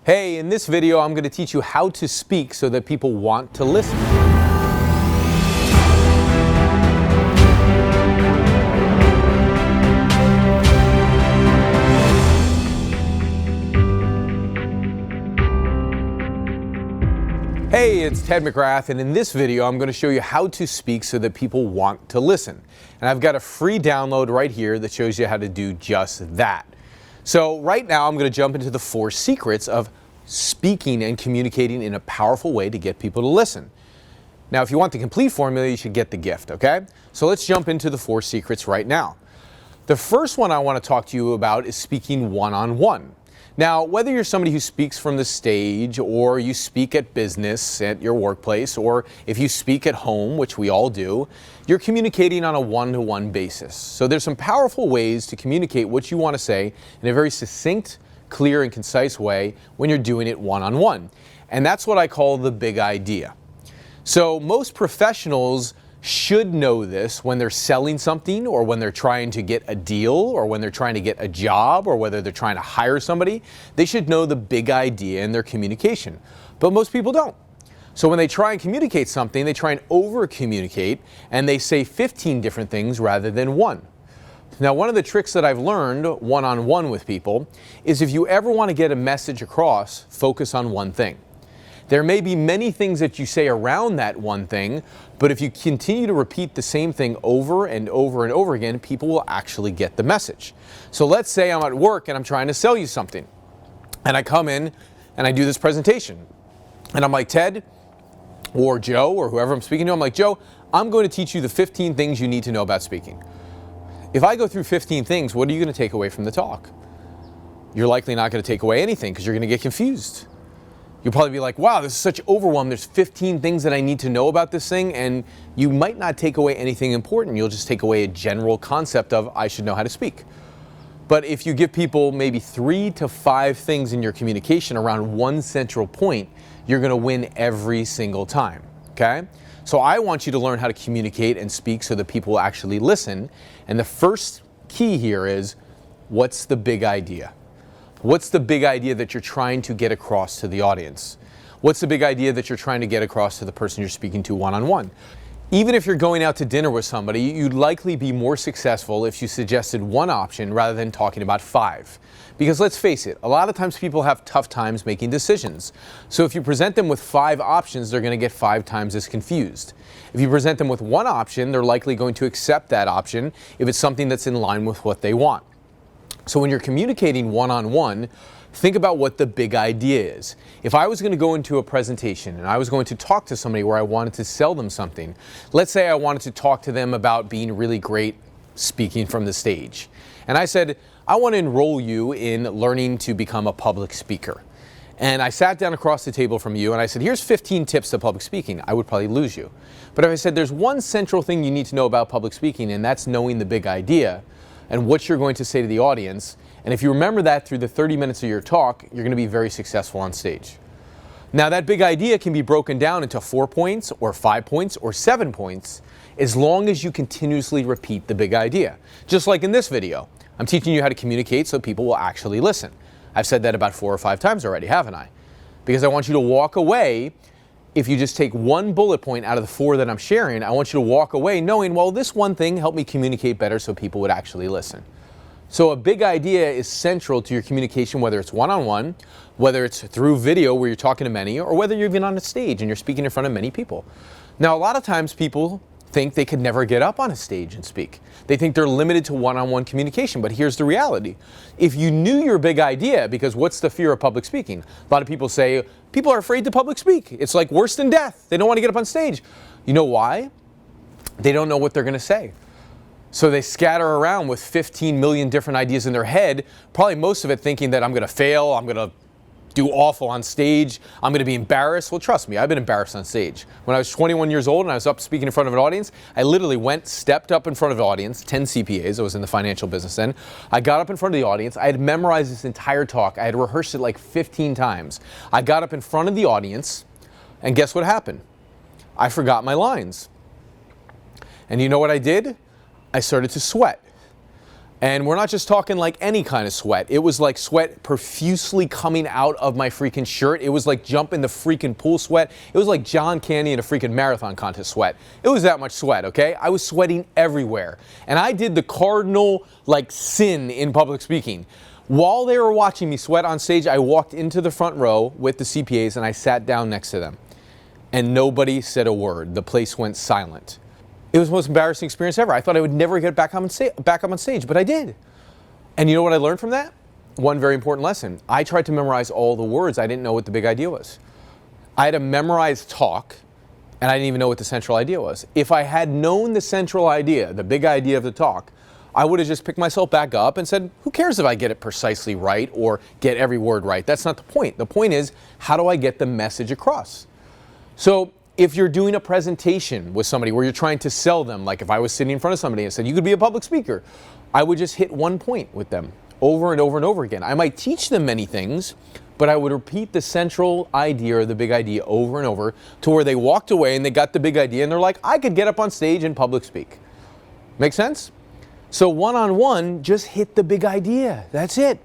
Hey, in this video, I'm going to teach you how to speak so that people want to listen. Hey, it's Ted McGrath, and in this video, I'm going to show you how to speak so that people want to listen. And I've got a free download right here that shows you how to do just that. So right now, I'm going to jump into the 4 secrets of speaking and communicating in a powerful way to get people to listen. Now, if you want the complete formula, you should get the gift, okay? So let's jump into the 4 secrets right now. The first one I want to talk to you about is speaking one-on-one. Now, whether you're somebody who speaks from the stage, or you speak at business, at your workplace, or if you speak at home, which we all do, you're communicating on a one-to-one basis. So there's some powerful ways to communicate what you want to say in a very succinct, clear, and concise way when you're doing it one-on-one. And that's what I call the big idea. So most professionals should know this when they're selling something, or when they're trying to get a deal, or when they're trying to get a job, or whether they're trying to hire somebody. They should know the big idea in their communication. But most people don't. So when they try and communicate something, they try and over-communicate, and they say 15 different things rather than one. Now, one of the tricks that I've learned one-on-one with people is if you ever want to get a message across, focus on one thing. There may be many things that you say around that one thing, but if you continue to repeat the same thing over and over and over again, people will actually get the message. So let's say I'm at work and I'm trying to sell you something. And I come in and I do this presentation. And I'm like, Ted or Joe or whoever I'm speaking to, I'm like, Joe, I'm going to teach you the 15 things you need to know about speaking. If I go through 15 things, what are you going to take away from the talk? You're likely not going to take away anything because you're going to get confused. You'll probably be like, wow, this is such overwhelm. There's 15 things that I need to know about this thing, and you might not take away anything important. You'll just take away a general concept of, I should know how to speak. But if you give people maybe 3 to 5 things in your communication around one central point, you're going to win every single time, okay? So I want you to learn how to communicate and speak so that people will actually listen. And the first key here is, what's the big idea? What's the big idea that you're trying to get across to the audience? What's the big idea that you're trying to get across to the person you're speaking to one-on-one? Even if you're going out to dinner with somebody, you'd likely be more successful if you suggested one option rather than talking about 5. Because let's face it, a lot of times people have tough times making decisions. So if you present them with 5 options, they're going to get 5 times as confused. If you present them with one option, they're likely going to accept that option if it's something that's in line with what they want. So when you're communicating one-on-one, think about what the big idea is. If I was going to go into a presentation and I was going to talk to somebody where I wanted to sell them something, let's say I wanted to talk to them about being really great speaking from the stage. And I said, I want to enroll you in learning to become a public speaker. And I sat down across the table from you and I said, here's 15 tips to public speaking. I would probably lose you. But if I said, there's one central thing you need to know about public speaking, and that's knowing the big idea and what you're going to say to the audience. And if you remember that through the 30 minutes of your talk, you're going to be very successful on stage. Now, that big idea can be broken down into 4 points or 5 points or 7 points, as long as you continuously repeat the big idea. Just like in this video, I'm teaching you how to communicate so people will actually listen. I've said that about 4 or 5 times already, haven't I? Because I want you to walk away. If you just take one bullet point out of the 4 that I'm sharing, I want you to walk away knowing, well, this one thing helped me communicate better so people would actually listen. So a big idea is central to your communication, whether it's one-on-one, whether it's through video where you're talking to many, or whether you're even on a stage and you're speaking in front of many people. Now, a lot of times people think they could never get up on a stage and speak. They think they're limited to one-on-one communication, but here's the reality. If you knew your big idea, because what's the fear of public speaking? A lot of people say, people are afraid to public speak. It's like worse than death. They don't want to get up on stage. You know why? They don't know what they're going to say. So they scatter around with 15 million different ideas in their head, probably most of it thinking that I'm going to fail, I'm going to do awful on stage, I'm going to be embarrassed. Well, trust me, I've been embarrassed on stage. When I was 21 years old and I was up speaking in front of an audience, I literally stepped up in front of an audience, 10 CPAs, I was in the financial business then. I got up in front of the audience, I had memorized this entire talk, I had rehearsed it like 15 times. I got up in front of the audience, and guess what happened? I forgot my lines. And you know what I did? I started to sweat. And we're not just talking like any kind of sweat. It was like sweat profusely coming out of my freaking shirt. It was like jumping the freaking pool sweat. It was like John Candy in a freaking marathon contest sweat. It was that much sweat, okay? I was sweating everywhere. And I did the cardinal like sin in public speaking. While they were watching me sweat on stage, I walked into the front row with the CPAs and I sat down next to them. And nobody said a word. The place went silent. It was the most embarrassing experience ever. I thought I would never get back up on stage, but I did. And you know what I learned from that? One very important lesson. I tried to memorize all the words. I didn't know what the big idea was. I had to memorize talk, and I didn't even know what the central idea was. If I had known the central idea, the big idea of the talk, I would have just picked myself back up and said, who cares if I get it precisely right or get every word right? That's not the point. The point is, how do I get the message across? So if you're doing a presentation with somebody where you're trying to sell them, like if I was sitting in front of somebody and said, you could be a public speaker, I would just hit one point with them over and over and over again. I might teach them many things, but I would repeat the central idea or the big idea over and over to where they walked away and they got the big idea and they're like, I could get up on stage and public speak. Make sense? So one-on-one, just hit the big idea. That's it.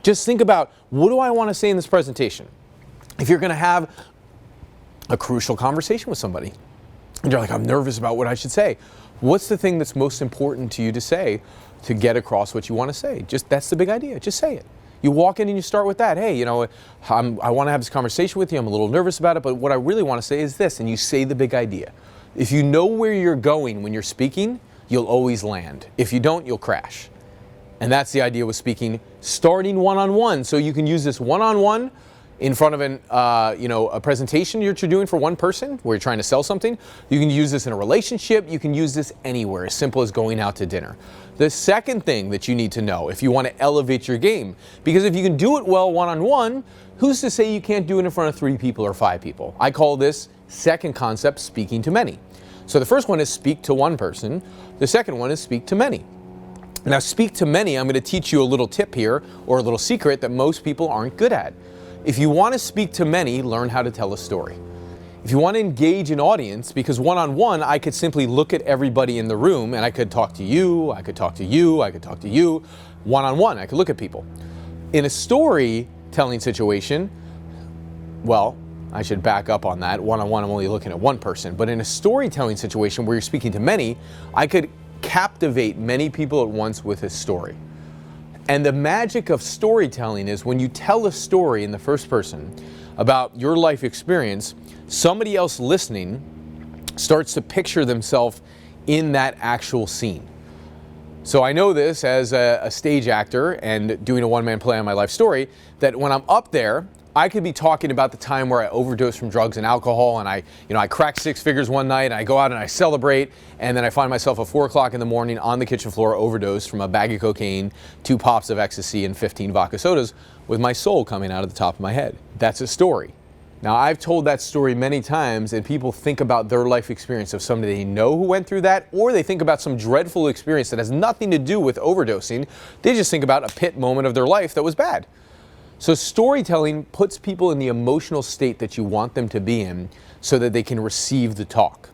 Just think about, what do I want to say in this presentation? If you're going to have a crucial conversation with somebody, and you're like, I'm nervous about what I should say. What's the thing that's most important to you to say to get across what you want to say? That's the big idea. Just say it. You walk in and you start with that. Hey, I want to have this conversation with you. I'm a little nervous about it, but what I really want to say is this. And you say the big idea. If you know where you're going when you're speaking, you'll always land. If you don't, you'll crash. And that's the idea with speaking, starting one-on-one. So you can use this one-on-one in front of a presentation you're doing for one person where you're trying to sell something. You can use this in a relationship. You can use this anywhere, as simple as going out to dinner. The second thing that you need to know if you want to elevate your game, because if you can do it well one-on-one, who's to say you can't do it in front of 3 people or 5 people? I call this second concept speaking to many. So the first one is speak to one person. The second one is speak to many. Now, speak to many, I'm going to teach you a little tip here, or a little secret that most people aren't good at. If you want to speak to many, learn how to tell a story. If you want to engage an audience, because one-on-one, I could simply look at everybody in the room and I could talk to you, I could talk to you, I could talk to you. One-on-one, I could look at people. In a storytelling situation, well, I should back up on that. One-on-one, I'm only looking at one person. But in a storytelling situation where you're speaking to many, I could captivate many people at once with a story. And the magic of storytelling is when you tell a story in the first person about your life experience, somebody else listening starts to picture themselves in that actual scene. So I know this as a stage actor and doing a one-man play on my life story, that when I'm up there, I could be talking about the time where I overdosed from drugs and alcohol, and I cracked 6 figures one night, and I go out and I celebrate, and then I find myself at 4 o'clock in the morning on the kitchen floor overdosed from a bag of cocaine, 2 pops of ecstasy, and 15 vodka sodas, with my soul coming out of the top of my head. That's a story. Now, I've told that story many times, and people think about their life experience of somebody they know who went through that, or they think about some dreadful experience that has nothing to do with overdosing. They just think about a pit moment of their life that was bad. So storytelling puts people in the emotional state that you want them to be in so that they can receive the talk.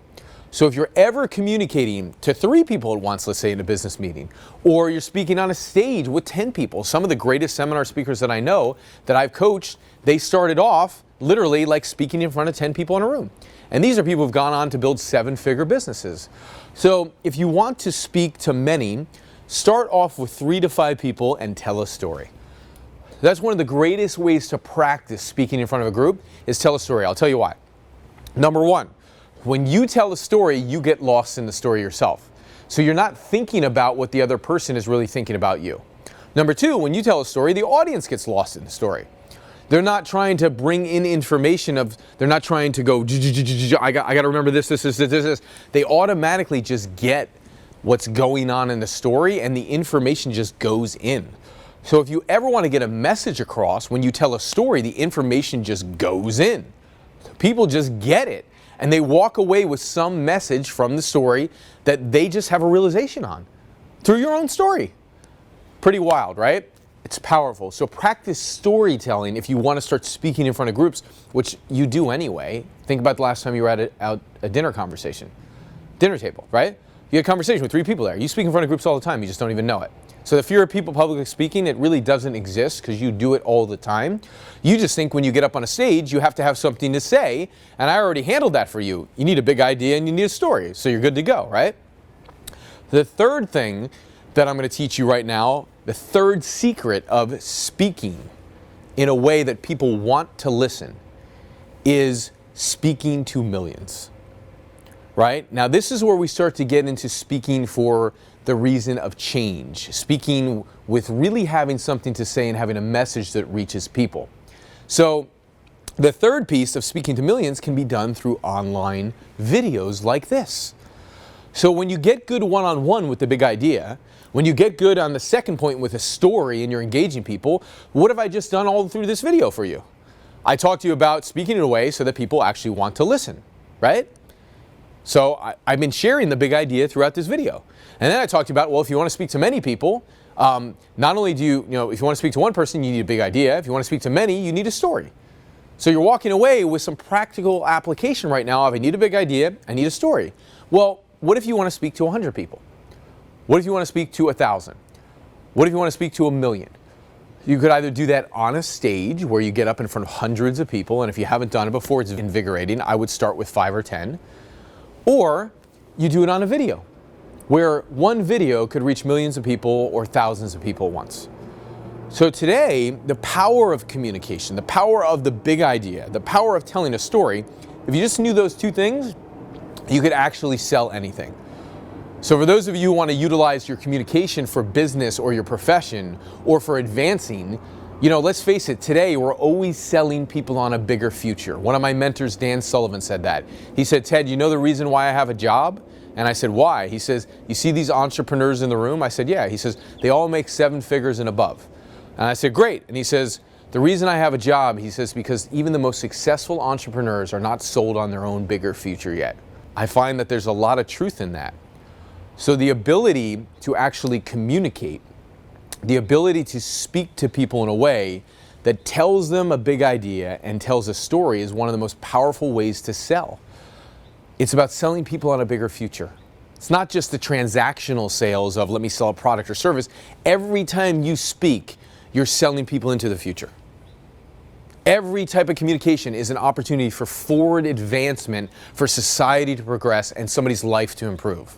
So if you're ever communicating to 3 people at once, let's say in a business meeting, or you're speaking on a stage with 10 people, some of the greatest seminar speakers that I know that I've coached, they started off literally like speaking in front of 10 people in a room. And these are people who've gone on to build 7-figure businesses. So if you want to speak to many, start off with 3 to 5 people and tell a story. That's one of the greatest ways to practice speaking in front of a group is tell a story. I'll tell you why. Number 1, when you tell a story, you get lost in the story yourself. So you're not thinking about what the other person is really thinking about you. Number 2, when you tell a story, the audience gets lost in the story. They're not trying to bring in information they're not trying to go, I got to remember this. They automatically just get what's going on in the story, and the information just goes in. So if you ever want to get a message across, when you tell a story, the information just goes in. People just get it, and they walk away with some message from the story that they just have a realization on through your own story. Pretty wild, right? It's powerful. So practice storytelling if you want to start speaking in front of groups, which you do anyway. Think about the last time you were at a dinner conversation. Dinner table, right? You had a conversation with 3 people there. You speak in front of groups all the time. You just don't even know it. So the fear of people public speaking, it really doesn't exist because you do it all the time. You just think when you get up on a stage, you have to have something to say, and I already handled that for you. You need a big idea and you need a story, so you're good to go, right? The third thing that I'm going to teach you right now, the third secret of speaking in a way that people want to listen, is speaking to millions, right? Now, this is where we start to get into speaking for the reason of change, speaking with really having something to say and having a message that reaches people. So the third piece of speaking to millions can be done through online videos like this. So when you get good one-on-one with the big idea, when you get good on the second point with a story and you're engaging people, what have I just done all through this video for you? I talked to you about speaking in a way so that people actually want to listen, right? So I've been sharing the big idea throughout this video. And then I talked about, well, if you want to speak to many people, not only do if you want to speak to one person, you need a big idea. If you want to speak to many, you need a story. So you're walking away with some practical application right now of I need a big idea, I need a story. Well, what if you want to speak to 100 people? What if you want to speak to 1,000? What if you want to speak to 1,000,000? You could either do that on a stage where you get up in front of hundreds of people, and if you haven't done it before, it's invigorating. I would start with 5 or 10. Or you do it on a video, where one video could reach millions of people or thousands of people at once. So today, the power of communication, the power of the big idea, the power of telling a story, if you just knew those two things, you could actually sell anything. So for those of you who want to utilize your communication for business or your profession or for advancing, let's face it, today we're always selling people on a bigger future. One of my mentors, Dan Sullivan, said that. He said, Ted, you know the reason why I have a job? And I said, why? He says, you see these entrepreneurs in the room? I said, yeah. He says, they all make 7 figures and above. And I said, great. And he says, the reason I have a job, he says, because even the most successful entrepreneurs are not sold on their own bigger future yet. I find that there's a lot of truth in that. So the ability to actually communicate, the ability to speak to people in a way that tells them a big idea and tells a story is one of the most powerful ways to sell. It's about selling people on a bigger future. It's not just the transactional sales of let me sell a product or service. Every time you speak, you're selling people into the future. Every type of communication is an opportunity for forward advancement, for society to progress and somebody's life to improve.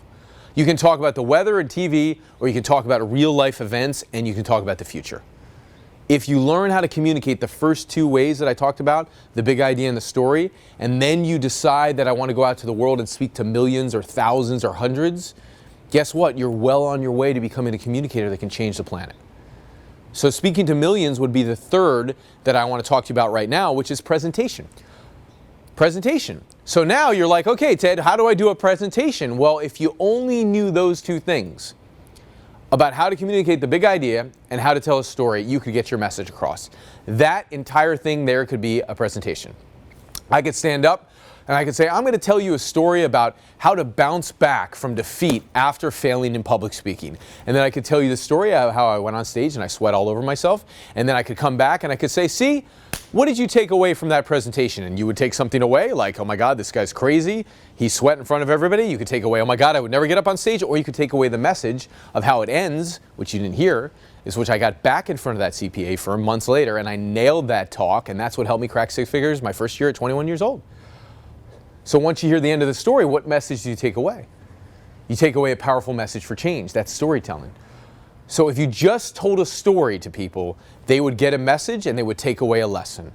You can talk about the weather and TV, or you can talk about real life events, and you can talk about the future. If you learn how to communicate the first 2 ways that I talked about, the big idea and the story, and then you decide that I want to go out to the world and speak to millions or thousands or hundreds, guess what? You're well on your way to becoming a communicator that can change the planet. So speaking to millions would be the third that I want to talk to you about right now, which is presentation. Presentation. So now you're like, okay, Ted, how do I do a presentation? Well, if you only knew those 2 things, about how to communicate the big idea and how to tell a story, you could get your message across. That entire thing there could be a presentation. I could stand up and I could say, I'm going to tell you a story about how to bounce back from defeat after failing in public speaking. And then I could tell you the story of how I went on stage and I sweat all over myself. And then I could come back and I could say, see, what did you take away from that presentation? And you would take something away like, oh my God, this guy's crazy. He sweat in front of everybody. You could take away, oh my God, I would never get up on stage. Or you could take away the message of how it ends, which you didn't hear, is which I got back in front of that CPA firm months later and I nailed that talk. And that's what helped me crack 6 figures my first year at 21 years old. So once you hear the end of the story, what message do you take away? You take away a powerful message for change. That's storytelling. So if you just told a story to people, they would get a message and they would take away a lesson.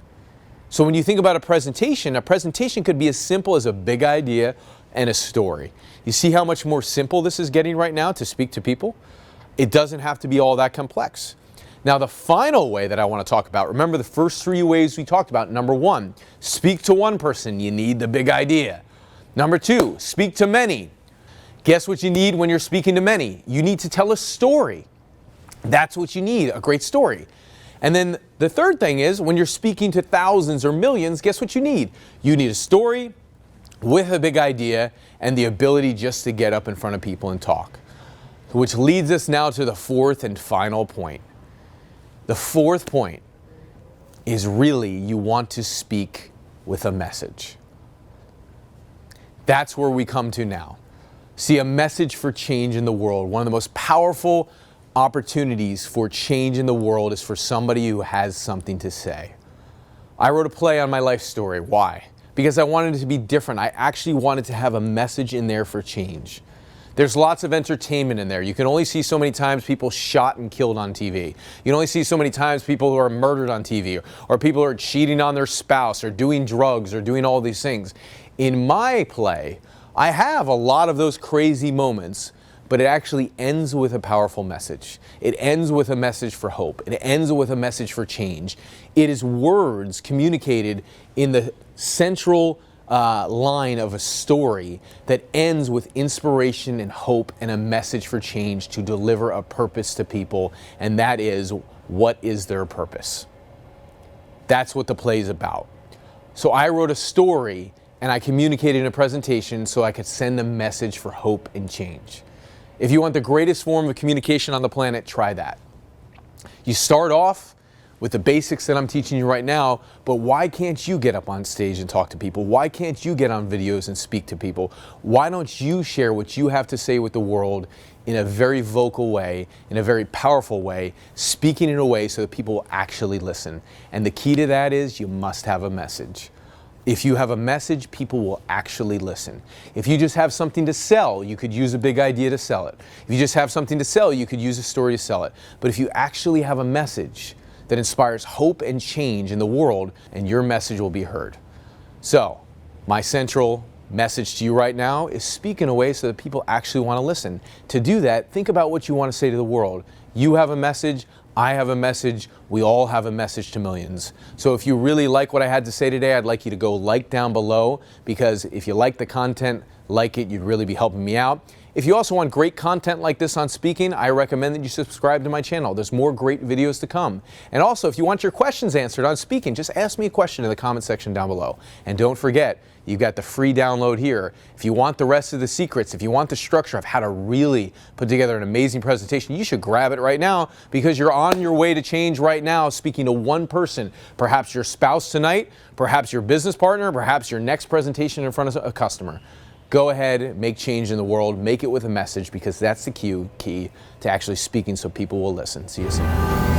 So when you think about a presentation could be as simple as a big idea and a story. You see how much more simple this is getting right now to speak to people? It doesn't have to be all that complex. Now the final way that I want to talk about, remember the first 3 ways we talked about. Number 1, speak to one person, you need the big idea. Number 2, speak to many. Guess what you need when you're speaking to many? You need to tell a story. That's what you need, a great story. And then the third thing is when you're speaking to thousands or millions, guess what you need? You need a story with a big idea and the ability just to get up in front of people and talk. Which leads us now to the 4th and final point. The 4th point is really you want to speak with a message. That's where we come to now. See, a message for change in the world, one of the most powerful opportunities for change in the world is for somebody who has something to say. I wrote a play on my life story. Why? Because I wanted it to be different. I actually wanted to have a message in there for change. There's lots of entertainment in there. You can only see so many times people shot and killed on TV. You can only see so many times people who are murdered on TV, or people who are cheating on their spouse, or doing drugs, or doing all these things. In my play, I have a lot of those crazy moments, but it actually ends with a powerful message. It ends with a message for hope. It ends with a message for change. It is words communicated in the central line of a story that ends with inspiration and hope and a message for change to deliver a purpose to people, and that is, what is their purpose? That's what the play is about. So I wrote a story and I communicated in a presentation so I could send a message for hope and change. If you want the greatest form of communication on the planet, try that. You start off with the basics that I'm teaching you right now, but why can't you get up on stage and talk to people? Why can't you get on videos and speak to people? Why don't you share what you have to say with the world in a very vocal way, in a very powerful way, speaking in a way so that people will actually listen? And the key to that is you must have a message. If you have a message, people will actually listen. If you just have something to sell, you could use a big idea to sell it. If you just have something to sell, you could use a story to sell it. But if you actually have a message that inspires hope and change in the world, and your message will be heard. So, my central message to you right now is speak in a way so that people actually want to listen. To do that, think about what you want to say to the world. You have a message, I have a message, we all have a message to millions. So if you really like what I had to say today, I'd like you to go like down below, because if you like the content, like it, you'd really be helping me out. If you also want great content like this on speaking, I recommend that you subscribe to my channel. There's more great videos to come. And also, if you want your questions answered on speaking, just ask me a question in the comment section down below. And don't forget, you've got the free download here. If you want the rest of the secrets, if you want the structure of how to really put together an amazing presentation, you should grab it right now, because you're on your way to change right now, speaking to one person, perhaps your spouse tonight, perhaps your business partner, perhaps your next presentation in front of a customer. Go ahead, make change in the world, make it with a message, because that's the key to actually speaking so people will listen. See you soon.